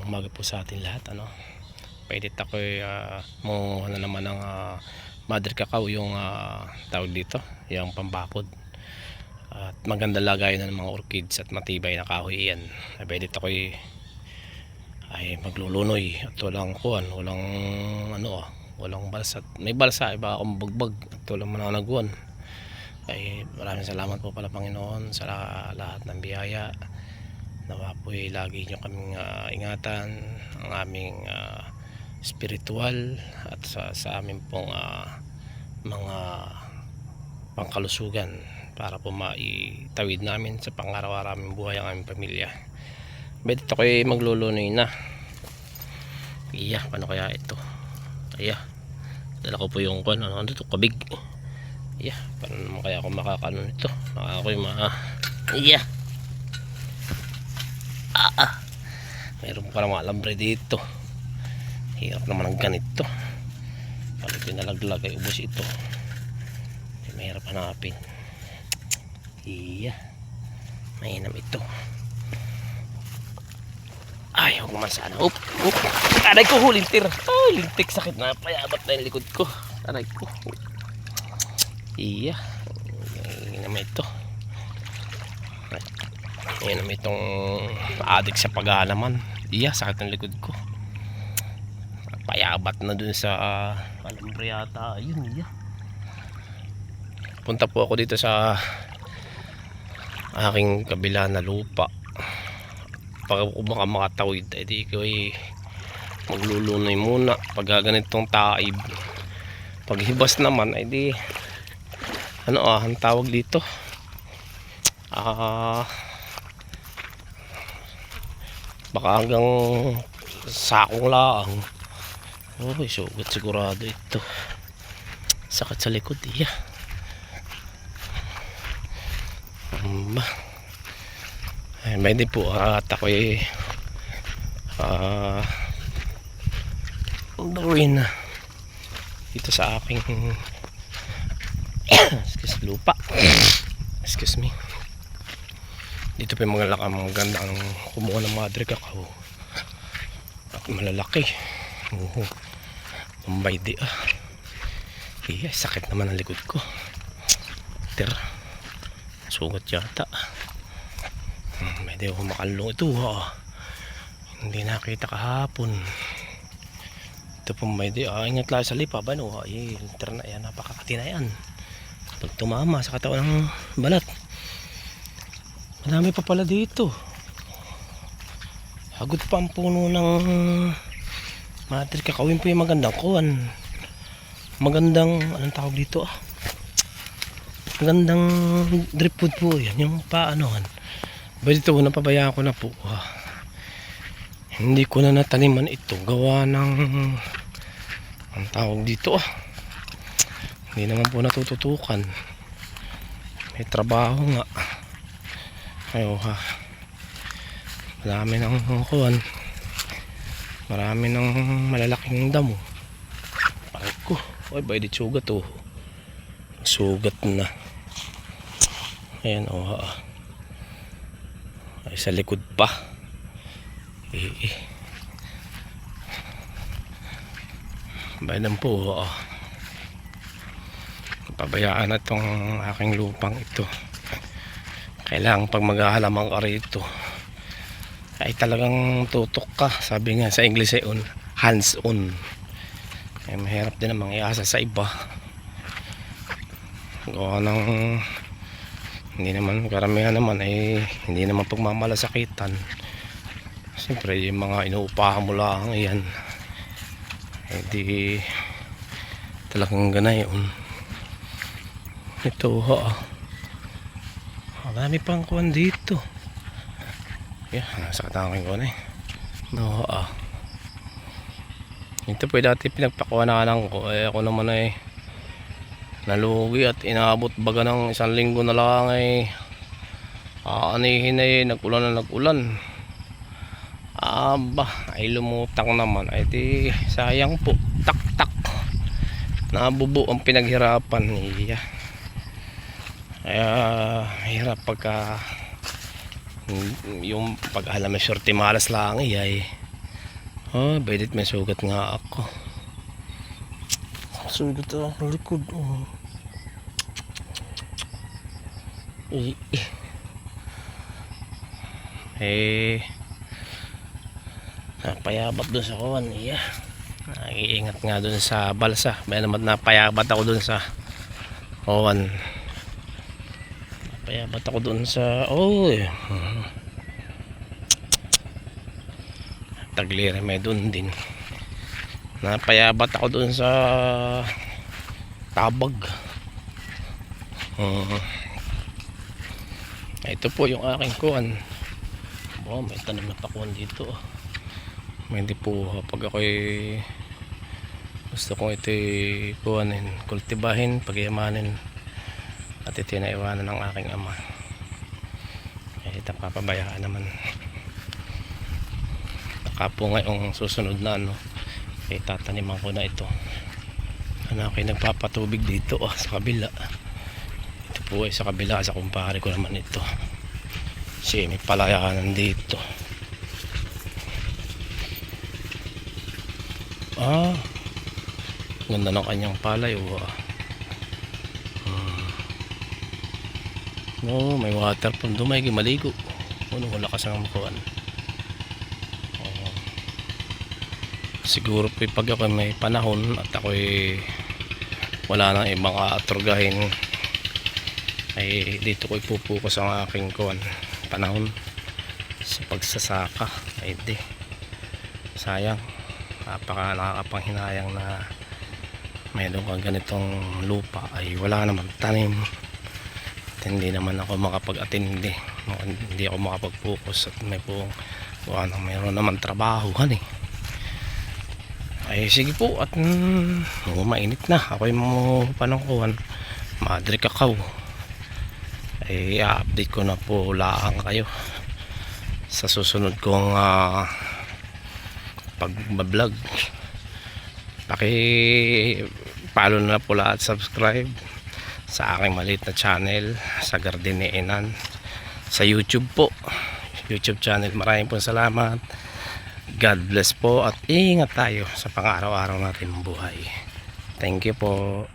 umaga po sa atin lahat. Paedit ako mo na naman ng mother cacao, yung tawag dito, yung pambakod. At maganda lagay na ng mga orchids at matibay na kahoy yan. Paedit ako ay maglulunoy at walang walang balsa. May balsa, iba akong bagbag at walang mananaguan. Ay maraming salamat po pala Panginoon sa lahat ng biyaya. Nawa po lagi nyo kaming ingatan, ang aming spiritual at sa amin pong mga pangkalusugan para po maitawid namin sa pang-araw-araming buhay ang aming pamilya. Dito ko maglulunoy na. Paano kaya ito? Dala ko po yung dito, kabig. Paano naman kaya ako makakano nito? Mayroon pa naman alambre dito. Hirap naman ang ganito. Pag pinalaglag ay ubos ito. Mahirap hanapin. Mainam ito. Ay, huwag naman sana. Aray ko, lintir. Ay, lintik, sakit na. Payabat na yung likod ko. Aray ko. Yan naman ito. Yan naman itong adik sa paghahalaman. Sakit ng likod ko. Payabat na dun sa alambre yata. Ayun. Punta po ako dito sa aking kabila na lupa. Pag baka makatawid, di ko maglulunoy muna. Pag ganitong taib, pag hibas naman, di ang tawag dito, baka hanggang sakong laang. Sugat sigurado ito. Sakit sa likod. Hindi po at ako gawin dito sa aking lupa. Excuse me. Dito pa yung mga magandang kumuha ng madre cacao at malalaki. Mambay di sakit naman ang likod ko. Sugat yata. Hindi ako makalong ito. Hindi nakita kahapon. Ito po ingat lang sa lipa ba no? Na yan, napakakati na yan. Pag tumama sa katawan ng balat, madami pa pala dito. Hagod pa ang puno ng mother cacao. Po yung magandang anong tawag dito magandang drip food po yan, yung paanohan. Dito napabayaan ko na po. Hindi ko na nataniman ito gawa ng ang tawag dito hindi naman po natututukan. May trabaho nga. Marami ng marami ng malalaking damo. Aray ko, bay di sugat sugat na. Ayan ay sa likod pa. Bayan po pabayaan na itong aking lupang ito. Kailangan pag maghahalamang ka rito ay talagang tutok ka. Sabi nga sa English hands on. Mahirap din namang iasa sa iba gawa ng hindi naman karamihan naman hindi naman pagmamalasakitan. Siyempre yung mga inuupahan mo lang yan hindi talagang ganayon. Ito marami pang kuwan dito. Nasa katangin ko na ito po dati pinagpakuwananan ko. Ako naman nalugi at inaabot baga ng 1 linggo na lang aanihin nag-ulan ay lumutang naman di sayang po. Tak nabubo ang pinaghirapan. Kaya hirap pagka yung pag alam may shorty malas lang Oh, Bedit, may sugat nga ako. Sugat ang likod. Oh. Napayabat dun sa kuwan. Iya. Naiingat nga dun sa balsa. May naman napayabat ako dun sa kuwan. Napayabat ako dun sa Tagliri may dun din. Napayabat ako dun sa tabag. Ito po yung aking kuwan. May tanim na pakuan dito. May hindi po pag ako'y gusto kong ito'y kuwanin, kultibahin, pagyamanin, at ito na iwanan ng aking ama. Ito papabayaan naman. Nakapo ngayong susunod na tataniman ko na ito. Ako'y nagpapatubig dito sa kabila. Ito po ay sa kabila, sa kumpare ko naman ito. Kasi may palayanan dito. Ganda ng kanyang palay. May water pond doon, may maligo. Lakas ng makuhan. Siguro po pag ako may panahon at ako'y wala nang ibang aaturgahin, ay dito ko ipupukas ang aking panahon sa pagsasaka. Ay di, sayang, nakakapanghinayang na mayroon kang ganitong lupa ay wala naman tanim at hindi naman ako makapag-atindi, hindi ako makapag-focus at mayroon naman trabaho ay sige po at mainit na ako'y panangkuhan madre kakao. Ay i-update ko na po lang kayo sa susunod kong pag-vlog. Follow na po lahat, subscribe sa aking maliit na channel sa Gardenenan sa YouTube po, YouTube channel. Maraming po salamat. God bless po at ingat tayo sa pang-araw-araw natin buhay. Thank you po.